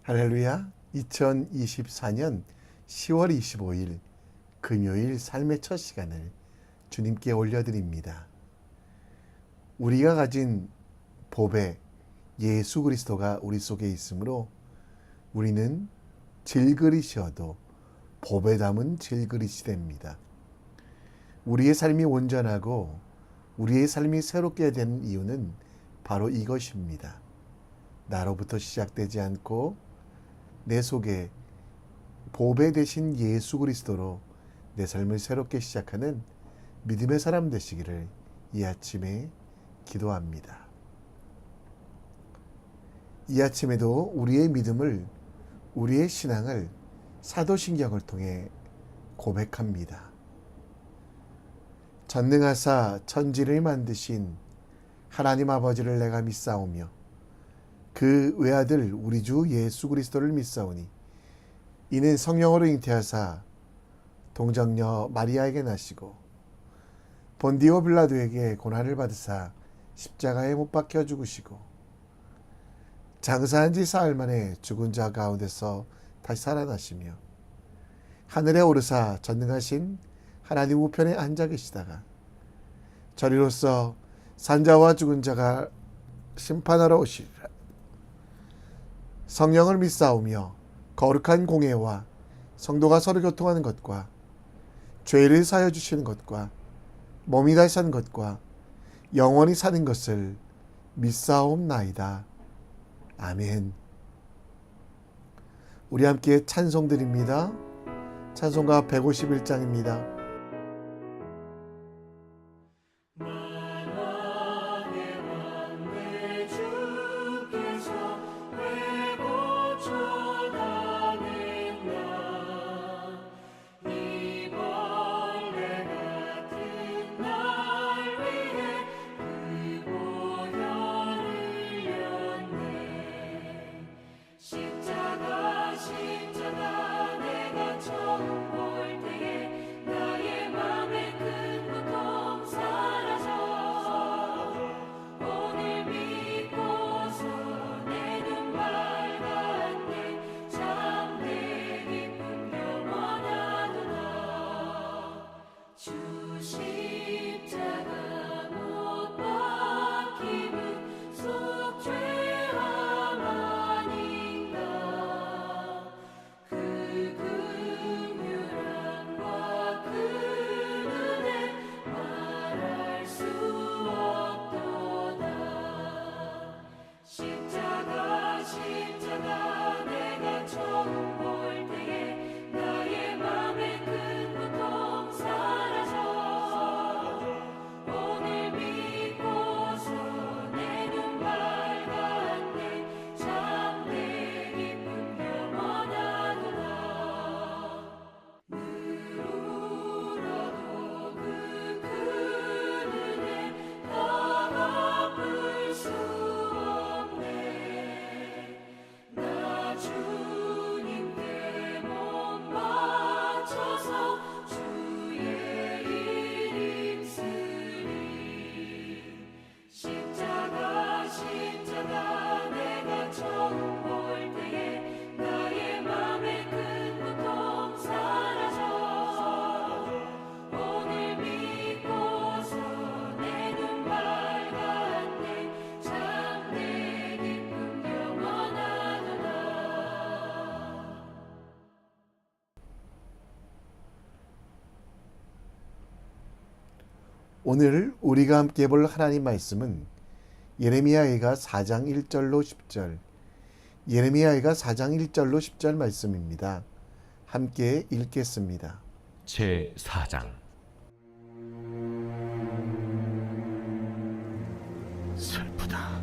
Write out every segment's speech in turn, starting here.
할렐루야. 2024년 10월 25일 금요일 삶의 첫 시간을 주님께 올려드립니다. 우리가 가진 보배 예수 그리스도가 우리 속에 있으므로 우리는 질그릇이어도 보배 담은 질그릇이 됩니다. 우리의 삶이 온전하고 우리의 삶이 새롭게 되는 이유는 바로 이것입니다. 나로부터 시작되지 않고 내 속에 보배 되신 예수 그리스도로 내 삶을 새롭게 시작하는 믿음의 사람 되시기를 이 아침에 기도합니다. 이 아침에도 우리의 믿음을, 우리의 신앙을 사도신경을 통해 고백합니다. 전능하사 천지를 만드신 하나님 아버지를 내가 믿사오며 그 외아들 우리 주 예수 그리스도를 믿사오니 이는 성령으로 잉태하사 동정녀 마리아에게 나시고 본디오 빌라도에게 고난을 받으사 십자가에 못 박혀 죽으시고 장사한 지 사흘 만에 죽은 자 가운데서 다시 살아나시며 하늘에 오르사 전능하신 하나님 우편에 앉아 계시다가 저리로서 산자와 죽은 자가 심판하러 오시리라. 성령을 믿사오며 거룩한 공예와 성도가 서로 교통하는 것과 죄를 사여 주시는 것과 몸이 다시 사는 것과 영원히 사는 것을 믿사옵나이다. 아멘. 우리 함께 찬송 드립니다. 찬송가 151장입니다. 오늘 우리가 함께 볼 하나님 말씀은 예레미야가 4장 1절로 10절, 예레미야가 4장 1절로 10절 말씀입니다. 함께 읽겠습니다. 제4장. 슬프다.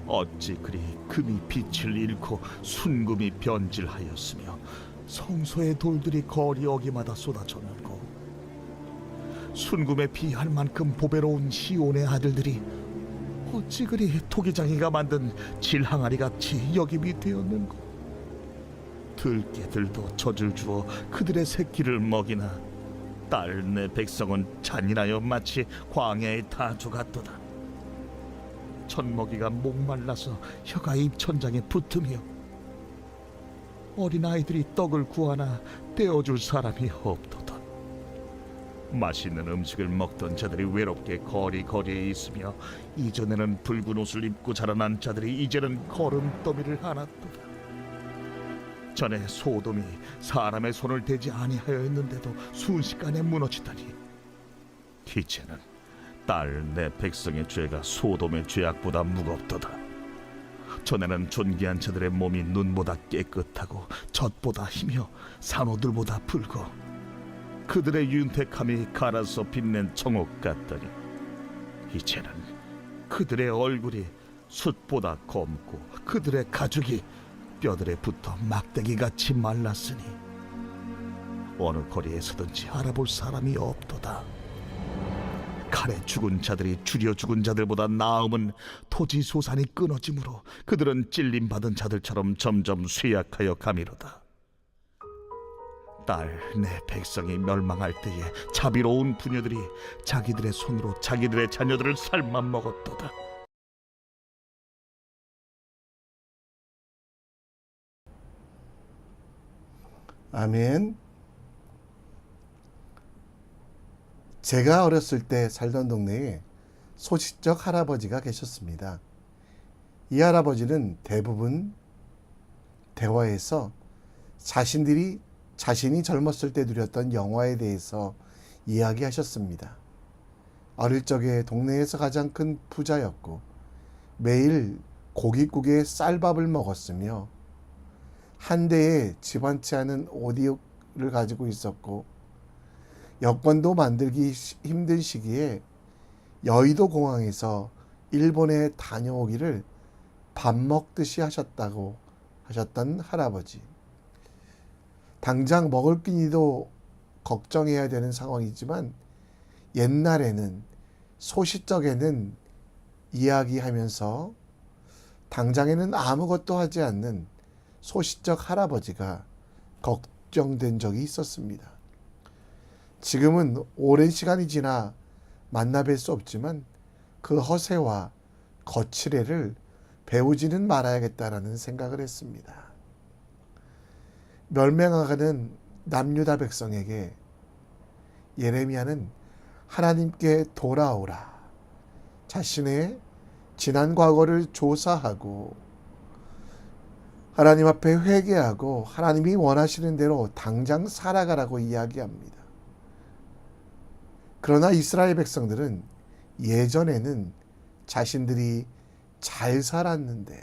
어찌 그리 금이 빛을 잃고 순금이 변질하였으며 성소의 돌들이 거리 어기마다 쏟아졌고 순금에 비할 만큼 보배로운 시온의 아들들이 어찌 그리 토기장이가 만든 질항아리 같이 역임이 되었는고. 들깨들도 젖을 주어 그들의 새끼를 먹이나 딸 내 백성은 잔인하여 마치 광야의 타주 같도다. 젖먹이가 목말라서 혀가 입천장에 붙으며 어린아이들이 떡을 구하나 떼어줄 사람이 없도다. 맛있는 음식을 먹던 자들이 외롭게 거리거리에 있으며 이전에는 붉은 옷을 입고 자라난 자들이 이제는 거름더미를 안았도다. 전에 소돔이 사람의 손을 대지 아니하였는데도 순식간에 무너지다니, 이제는 딸 내 백성의 죄가 소돔의 죄악보다 무겁도다. 전에는 존귀한 자들의 몸이 눈보다 깨끗하고 젖보다 희며 산호들보다 붉어 그들의 윤택함이 갈아서 빛낸 청옥 같더니, 이제는 그들의 얼굴이 숯보다 검고 그들의 가죽이 뼈들에 붙어 막대기같이 말랐으니 어느 거리에서든지 알아볼 사람이 없도다. 칼에 죽은 자들이 줄여 죽은 자들보다 나음은 토지 소산이 끊어지므로 그들은 찔림받은 자들처럼 점점 쇠약하여 가미로다. 딸 내 백성이 멸망할 때에 자비로운 부녀들이 자기들의 손으로 자기들의 자녀들을 삶아 먹었도다. 아멘. 제가 어렸을 때 살던 동네에 소시적 할아버지가 계셨습니다. 이 할아버지는 대부분 대화에서 자신이 젊었을 때 누렸던 영화에 대해서 이야기하셨습니다. 어릴 적에 동네에서 가장 큰 부자였고 매일 고깃국에 쌀밥을 먹었으며 한 대의 집 한 채 하는 오디오를 가지고 있었고, 여권도 만들기 힘든 시기에 여의도 공항에서 일본에 다녀오기를 밥 먹듯이 하셨던 할아버지. 당장 먹을 끼니도 걱정해야 되는 상황이지만 옛날에는 소시적에는 이야기하면서 당장에는 아무것도 하지 않는 소시적 할아버지가 걱정된 적이 있었습니다. 지금은 오랜 시간이 지나 만나 뵐 수 없지만 그 허세와 거칠애를 배우지는 말아야겠다라는 생각을 했습니다. 멸망하는 남유다 백성에게 예레미야는 하나님께 돌아오라, 자신의 지난 과거를 조사하고 하나님 앞에 회개하고 하나님이 원하시는 대로 당장 살아가라고 이야기합니다. 그러나 이스라엘 백성들은 예전에는 자신들이 잘 살았는데,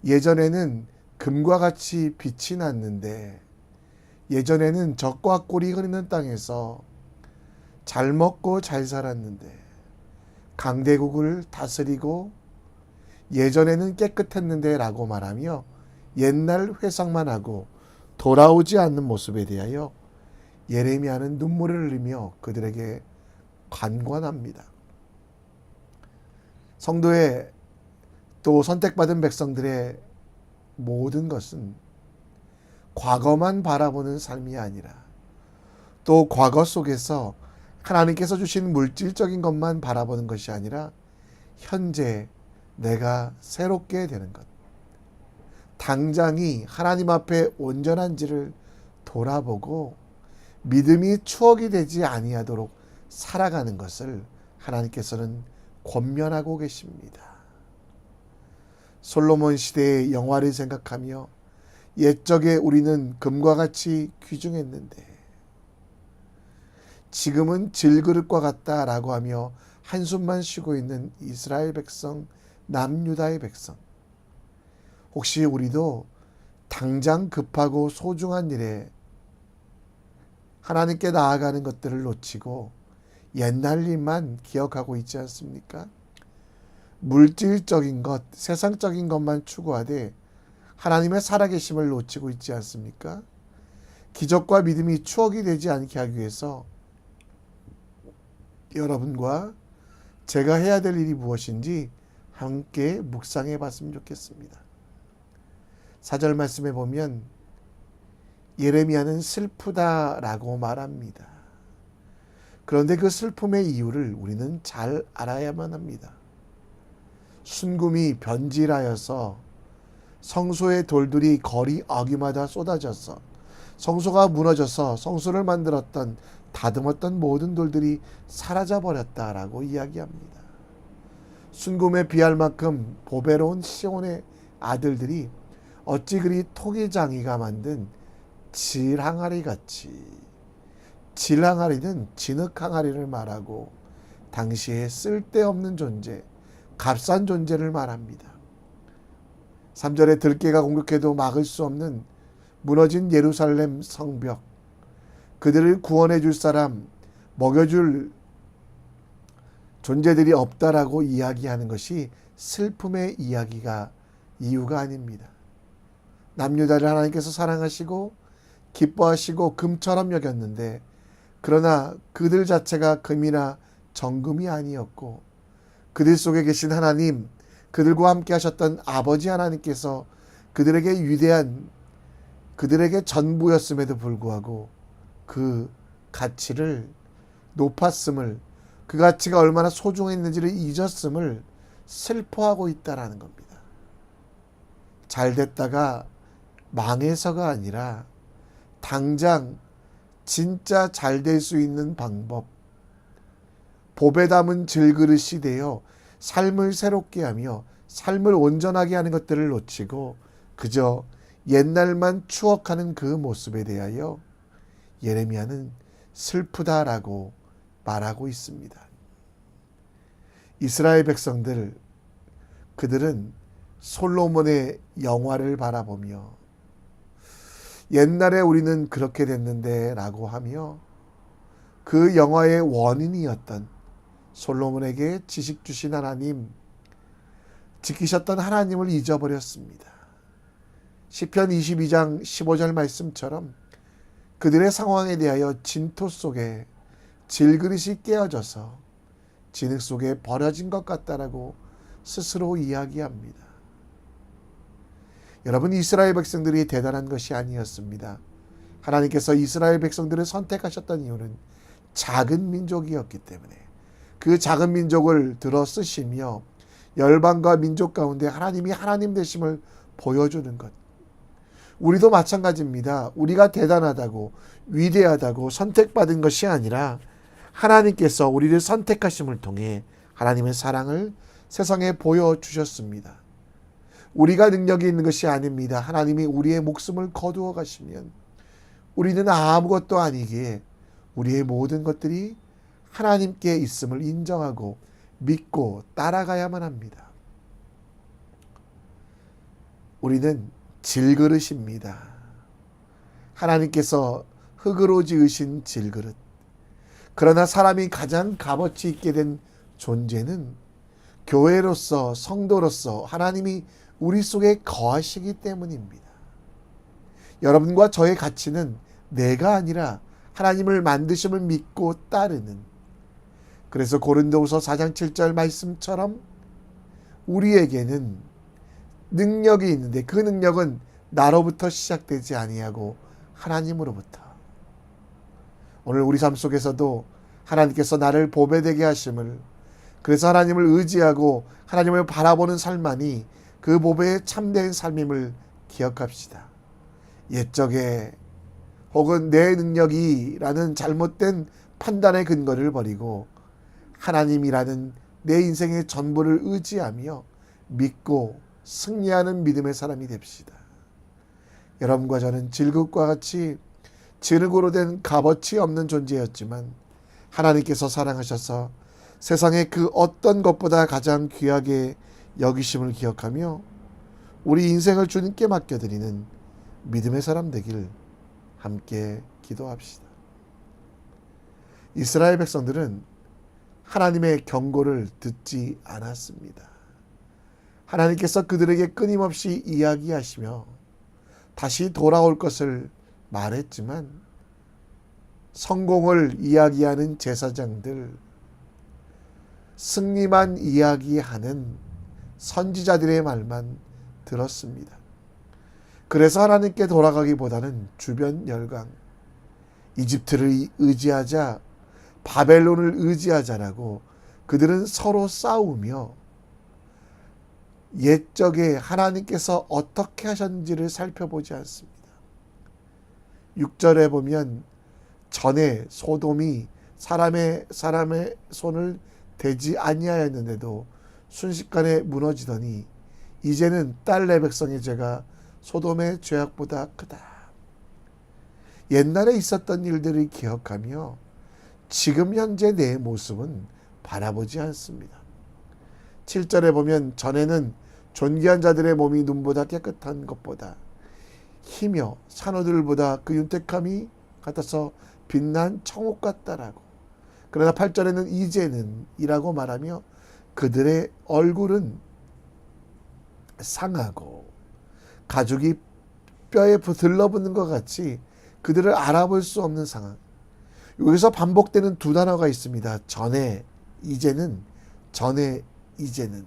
예전에는 금과 같이 빛이 났는데, 예전에는 젖과 꿀이 흐르는 땅에서 잘 먹고 잘 살았는데, 강대국을 다스리고 예전에는 깨끗했는데 라고 말하며 옛날 회상만 하고 돌아오지 않는 모습에 대하여 예레미야는 눈물을 흘리며 그들에게 관관합니다. 성도의 또 선택받은 백성들의 모든 것은 과거만 바라보는 삶이 아니라 또 과거 속에서 하나님께서 주신 물질적인 것만 바라보는 것이 아니라 현재 내가 새롭게 되는 것, 당장이 하나님 앞에 온전한지를 돌아보고 믿음이 추억이 되지 아니하도록 살아가는 것을 하나님께서는 권면하고 계십니다. 솔로몬 시대의 영화를 생각하며 옛적에 우리는 금과 같이 귀중했는데 지금은 질그릇과 같다라고 하며 한숨만 쉬고 있는 이스라엘 백성, 남유다의 백성, 혹시 우리도 당장 급하고 소중한 일에 하나님께 나아가는 것들을 놓치고 옛날 일만 기억하고 있지 않습니까? 물질적인 것, 세상적인 것만 추구하되 하나님의 살아계심을 놓치고 있지 않습니까? 기적과 믿음이 추억이 되지 않게 하기 위해서 여러분과 제가 해야 될 일이 무엇인지 함께 묵상해 봤으면 좋겠습니다. 4절 말씀에 보면 예레미야는 슬프다라고 말합니다. 그런데 그 슬픔의 이유를 우리는 잘 알아야만 합니다. 순금이 변질하여서 성소의 돌들이 거리 어귀마다 쏟아져서 성소가 무너져서 성소를 만들었던 다듬었던 모든 돌들이 사라져 버렸다라고 이야기합니다. 순금에 비할 만큼 보배로운 시온의 아들들이 어찌 그리 토기장이가 만든 질항아리 같이, 질항아리는 진흙항아리를 말하고 당시에 쓸데없는 존재, 값싼 존재를 말합니다. 3절에 들깨가 공격해도 막을 수 없는 무너진 예루살렘 성벽, 그들을 구원해 줄 사람, 먹여줄 존재들이 없다라고 이야기하는 것이 슬픔의 이유가 아닙니다. 남유다를 하나님께서 사랑하시고 기뻐하시고 금처럼 여겼는데, 그러나 그들 자체가 금이나 정금이 아니었고 그들 속에 계신 하나님, 그들과 함께 하셨던 아버지 하나님께서 그들에게 전부였음에도 불구하고 그 가치를 높았음을, 그 가치가 얼마나 소중했는지를 잊었음을 슬퍼하고 있다라는 겁니다. 잘 됐다가 망해서가 아니라 당장 진짜 잘 될 수 있는 방법, 보배 담은 질그릇이 되어 삶을 새롭게 하며 삶을 온전하게 하는 것들을 놓치고 그저 옛날만 추억하는 그 모습에 대하여 예레미야는 슬프다라고 말하고 있습니다. 이스라엘 백성들, 그들은 솔로몬의 영화를 바라보며 옛날에 우리는 그렇게 됐는데 라고 하며 그 영화의 원인이었던 솔로몬에게 지식 주신 하나님, 지키셨던 하나님을 잊어버렸습니다. 시편 22장 15절 말씀처럼 그들의 상황에 대하여 진토 속에 질그릇이 깨어져서 진흙 속에 버려진 것 같다라고 스스로 이야기합니다. 여러분, 이스라엘 백성들이 대단한 것이 아니었습니다. 하나님께서 이스라엘 백성들을 선택하셨던 이유는 작은 민족이었기 때문에 그 작은 민족을 들어 쓰시며 열방과 민족 가운데 하나님이 하나님 되심을 보여주는 것. 우리도 마찬가지입니다. 우리가 대단하다고 위대하다고 선택받은 것이 아니라 하나님께서 우리를 선택하심을 통해 하나님의 사랑을 세상에 보여주셨습니다. 우리가 능력이 있는 것이 아닙니다. 하나님이 우리의 목숨을 거두어 가시면 우리는 아무것도 아니기에 우리의 모든 것들이 하나님께 있음을 인정하고 믿고 따라가야만 합니다. 우리는 질그릇입니다. 하나님께서 흙으로 지으신 질그릇. 그러나 사람이 가장 값어치 있게 된 존재는 교회로서, 성도로서 하나님이 우리 속에 거하시기 때문입니다. 여러분과 저의 가치는 내가 아니라 하나님을 만드심을 믿고 따르는, 그래서 고린도후서 4장 7절 말씀처럼 우리에게는 능력이 있는데 그 능력은 나로부터 시작되지 아니하고 하나님으로부터. 오늘 우리 삶 속에서도 하나님께서 나를 보배되게 하심을, 그래서 하나님을 의지하고 하나님을 바라보는 삶만이 그 보배의 참된 삶임을 기억합시다. 옛적에 혹은 내 능력이라는 잘못된 판단의 근거를 버리고 하나님이라는 내 인생의 전부를 의지하며 믿고 승리하는 믿음의 사람이 됩시다. 여러분과 저는 질그릇과 같이 진흙으로 된 값어치 없는 존재였지만 하나님께서 사랑하셔서 세상의 그 어떤 것보다 가장 귀하게 여기심을 기억하며 우리 인생을 주님께 맡겨드리는 믿음의 사람 되길 함께 기도합시다. 이스라엘 백성들은 하나님의 경고를 듣지 않았습니다. 하나님께서 그들에게 끊임없이 이야기하시며 다시 돌아올 것을 말했지만 성공을 이야기하는 제사장들, 승리만 이야기하는 선지자들의 말만 들었습니다. 그래서 하나님께 돌아가기보다는 주변 열강, 이집트를 의지하자, 바벨론을 의지하자라고 그들은 서로 싸우며 옛적에 하나님께서 어떻게 하셨는지를 살펴보지 않습니다. 6절에 보면 전에 소돔이 사람의 손을 대지 아니하였는데도 순식간에 무너지더니 이제는 딸내 백성의 죄가 소돔의 죄악보다 크다. 옛날에 있었던 일들을 기억하며 지금 현재 내 모습은 바라보지 않습니다. 7절에 보면 전에는 존귀한 자들의 몸이 눈보다 깨끗한 것보다 희며 산호들보다 그 윤택함이 같아서 빛난 청옥 같다라고. 그러나 8절에는 이제는 이라고 말하며 그들의 얼굴은 상하고 가죽이 뼈에 들러붙는 것 같이 그들을 알아볼 수 없는 상황. 여기서 반복되는 두 단어가 있습니다. 전에, 이제는, 전에, 이제는.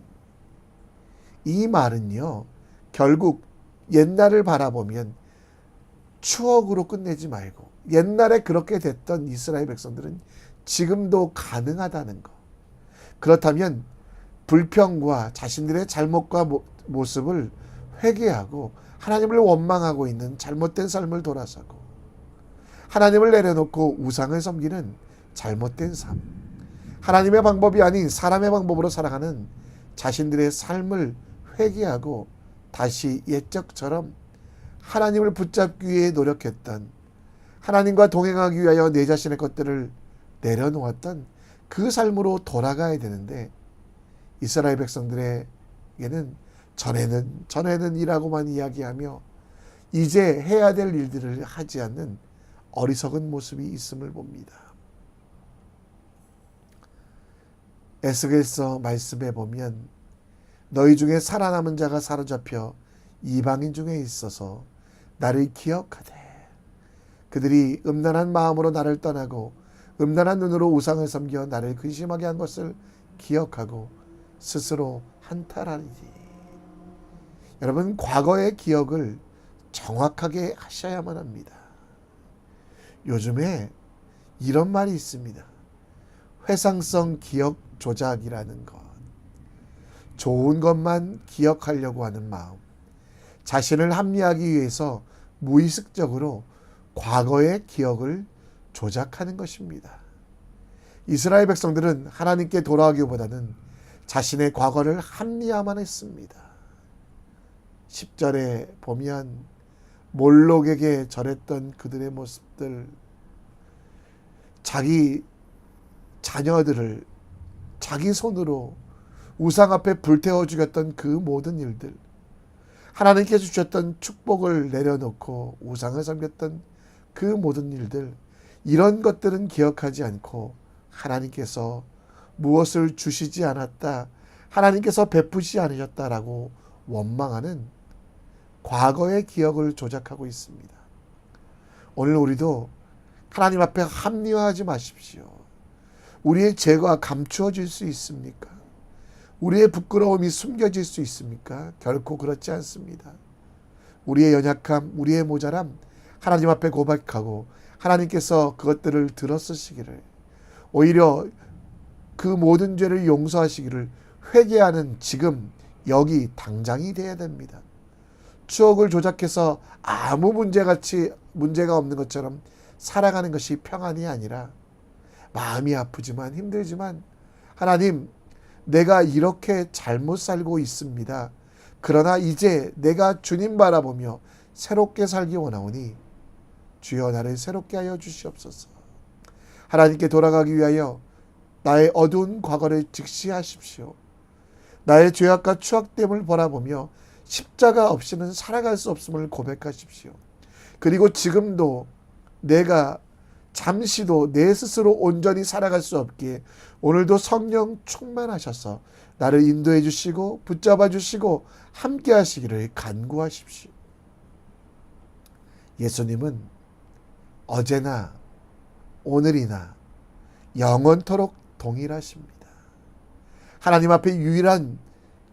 이 말은요, 결국 옛날을 바라보면 추억으로 끝내지 말고 옛날에 그렇게 됐던 이스라엘 백성들은 지금도 가능하다는 것. 그렇다면 불평과 자신들의 잘못과 모습을 회개하고 하나님을 원망하고 있는 잘못된 삶을 돌아서고 하나님을 내려놓고 우상을 섬기는 잘못된 삶, 하나님의 방법이 아닌 사람의 방법으로 살아가는 자신들의 삶을 회개하고 다시 옛적처럼 하나님을 붙잡기 위해 노력했던, 하나님과 동행하기 위하여 내 자신의 것들을 내려놓았던 그 삶으로 돌아가야 되는데, 이스라엘 백성들에게는 전에는 이라고만 이야기하며 이제 해야 될 일들을 하지 않는 어리석은 모습이 있음을 봅니다. 에스겔서 말씀에 보면 너희 중에 살아남은 자가 사로잡혀 이방인 중에 있어서 나를 기억하되 그들이 음란한 마음으로 나를 떠나고 음란한 눈으로 우상을 섬겨 나를 근심하게 한 것을 기억하고 스스로 한탄하리니. 여러분, 과거의 기억을 정확하게 하셔야만 합니다. 요즘에 이런 말이 있습니다. 회상성 기억 조작이라는 것. 좋은 것만 기억하려고 하는 마음. 자신을 합리하기 위해서 무의식적으로 과거의 기억을 조작하는 것입니다. 이스라엘 백성들은 하나님께 돌아가기보다는 자신의 과거를 합리화만 했습니다. 10절에 보면 몰록에게 절했던 그들의 모습들, 자기 자녀들을 자기 손으로 우상 앞에 불태워 죽였던 그 모든 일들, 하나님께서 주셨던 축복을 내려놓고 우상을 섬겼던 그 모든 일들, 이런 것들은 기억하지 않고 하나님께서 무엇을 주시지 않았다, 하나님께서 베푸시지 않으셨다라고 원망하는 과거의 기억을 조작하고 있습니다. 오늘 우리도 하나님 앞에 합리화하지 마십시오. 우리의 죄가 감추어질 수 있습니까? 우리의 부끄러움이 숨겨질 수 있습니까? 결코 그렇지 않습니다. 우리의 연약함, 우리의 모자람 하나님 앞에 고백하고 하나님께서 그것들을 들어쓰시기를, 오히려 그 모든 죄를 용서하시기를 회개하는 지금 여기 당장이 돼야 됩니다. 추억을 조작해서 아무 문제가 없는 것처럼 살아가는 것이 평안이 아니라 마음이 아프지만 힘들지만 하나님, 내가 이렇게 잘못 살고 있습니다. 그러나 이제 내가 주님 바라보며 새롭게 살기 원하오니 주여 나를 새롭게 하여 주시옵소서. 하나님께 돌아가기 위하여 나의 어두운 과거를 직시하십시오. 나의 죄악과 추악됨을 바라보며 십자가 없이는 살아갈 수 없음을 고백하십시오. 그리고 지금도 내가 잠시도 내 스스로 온전히 살아갈 수 없기에 오늘도 성령 충만하셔서 나를 인도해 주시고 붙잡아 주시고 함께 하시기를 간구하십시오. 예수님은 어제나 오늘이나 영원토록 동일하십니다. 하나님 앞에 유일한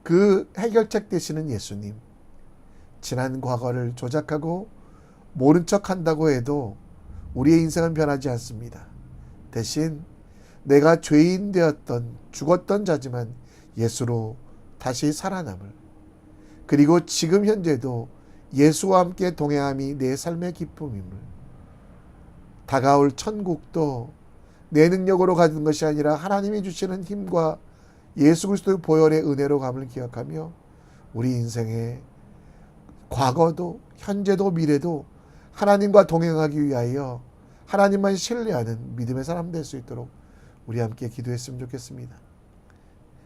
그 해결책 되시는 예수님, 지난 과거를 조작하고 모른 척 한다고 해도 우리의 인생은 변하지 않습니다. 대신 내가 죄인 되었던, 죽었던 자지만 예수로 다시 살아남을, 그리고 지금 현재도 예수와 함께 동행함이 내 삶의 기쁨임을, 다가올 천국도 내 능력으로 가는 것이 아니라 하나님이 주시는 힘과 예수 그리스도의 보혈의 은혜로 감을 기억하며 우리 인생의 과거도 현재도 미래도 하나님과 동행하기 위하여 하나님만 신뢰하는 믿음의 사람 될 수 있도록 우리 함께 기도했으면 좋겠습니다.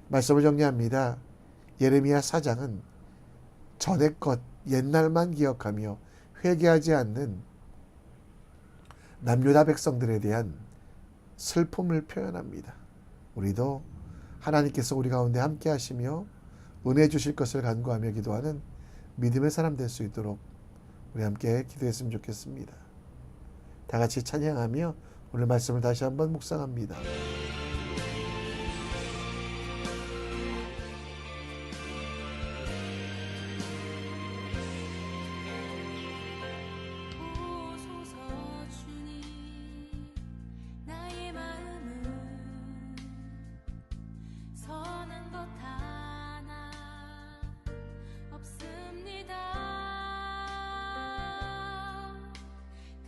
말씀을 정리합니다. 예레미야 4장은 전의 것 옛날만 기억하며 회개하지 않는 남유다 백성들에 대한 슬픔을 표현합니다. 우리도 하나님께서 우리 가운데 함께 하시며 은혜 주실 것을 간구하며 기도하는 믿음의 사람 될 수 있도록 우리 함께 기도했으면 좋겠습니다. 다 같이 찬양하며 오늘 말씀을 다시 한번 묵상합니다. 오소서 주님, 나의 마음은 선한 것 하나 없습니다.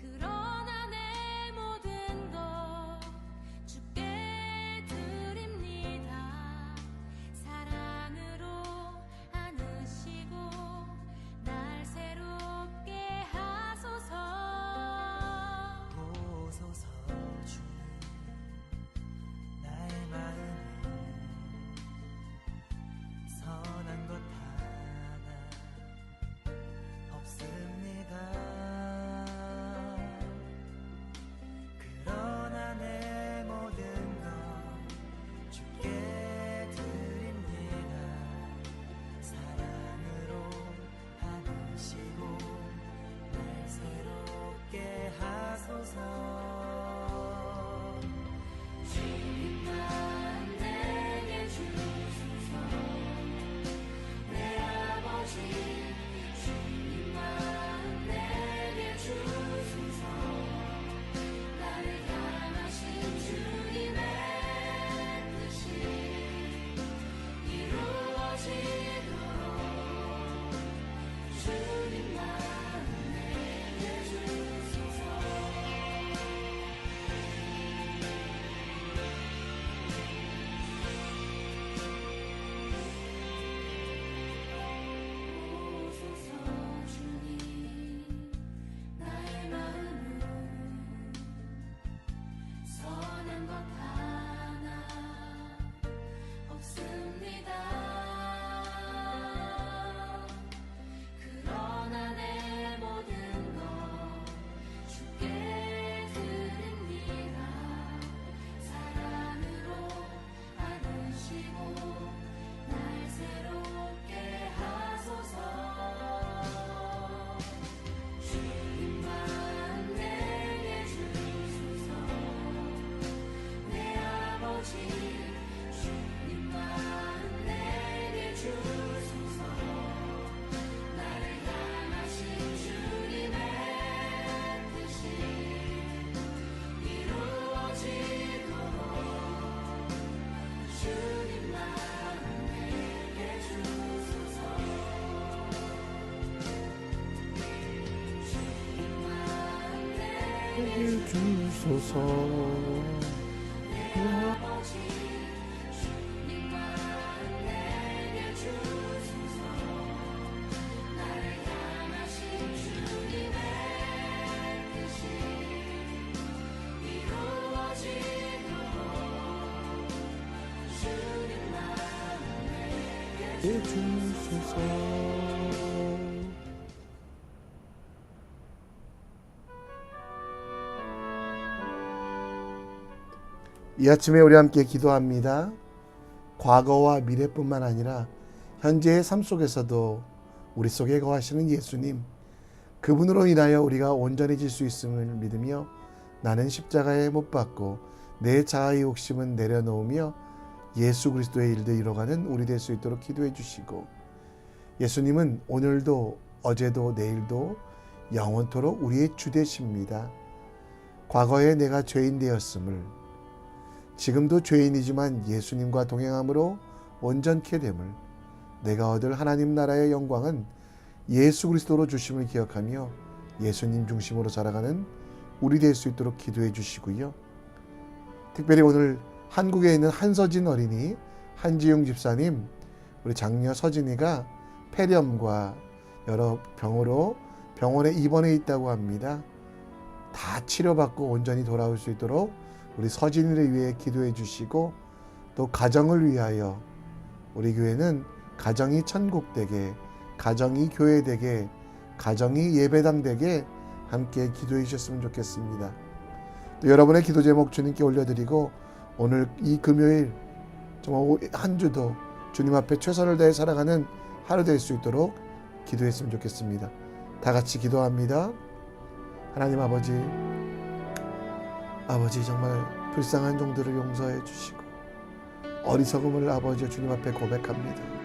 그러나 내 모든 것 주께 드립니다. 사랑으로 안으시고 날 새롭게 하소서. 오소서 주님, 나의 마음은 선한 것 하나 없습니다. 그러나 내 모든 것 주께 드립니다. 사랑으로 안으시고 날 새롭게 하소서. 주님만 내게 주소서. 내 아버지 주님만 내게 주소서. 나를 향하신 주님의 뜻이 이루어지도록 주님만 내게 주소서. 오소서 주님, 나의 마음은 선한 것 하나 없습니다. 그러나 내 모든 것 주께 드립니다. 사랑으로 안으시고 날 새롭게 하소서. 주님만 내게 주소서. 내 아버지 주님만 내게 주소서. 나를 향하신 주님의 뜻이 이루어지도록 주님만 내게 주소서. 주님만 내게 주소서. 아버지 주님만 내게 주소서. 나를 향하신 주님의 뜻이 이루어지도록 주님만 내게 주소서. 이 아침에 우리 함께 기도합니다. 과거와 미래뿐만 아니라 현재의 삶 속에서도 우리 속에 거하시는 예수님, 그분으로 인하여 우리가 온전해질 수 있음을 믿으며 나는 십자가에 못 박고 내 자아의 욕심은 내려놓으며 예수 그리스도의 일들 이뤄가는 우리 될 수 있도록 기도해 주시고, 예수님은 오늘도 어제도 내일도 영원토록 우리의 주 되십니다. 과거에 내가 죄인 되었음을, 지금도 죄인이지만 예수님과 동행함으로 온전케 됨을, 내가 얻을 하나님 나라의 영광은 예수 그리스도로 주심을 기억하며 예수님 중심으로 살아가는 우리 될 수 있도록 기도해 주시고요. 특별히 오늘 한국에 있는 한서진 어린이, 한지용 집사님, 우리 장녀 서진이가 폐렴과 여러 병으로 병원에 입원해 있다고 합니다. 다 치료받고 온전히 돌아올 수 있도록 우리 서진이를 위해 기도해 주시고, 또 가정을 위하여 우리 교회는 가정이 천국 되게, 가정이 교회 되게, 가정이 예배당 되게 함께 기도해 주셨으면 좋겠습니다. 또 여러분의 기도 제목 주님께 올려드리고, 오늘 이 금요일 정말 한 주도 주님 앞에 최선을 다해 살아가는 하루 될 수 있도록 기도했으면 좋겠습니다. 다 같이 기도합니다. 하나님 아버지 정말 불쌍한 종들을 용서해 주시고 어리석음을 아버지 주님 앞에 고백합니다.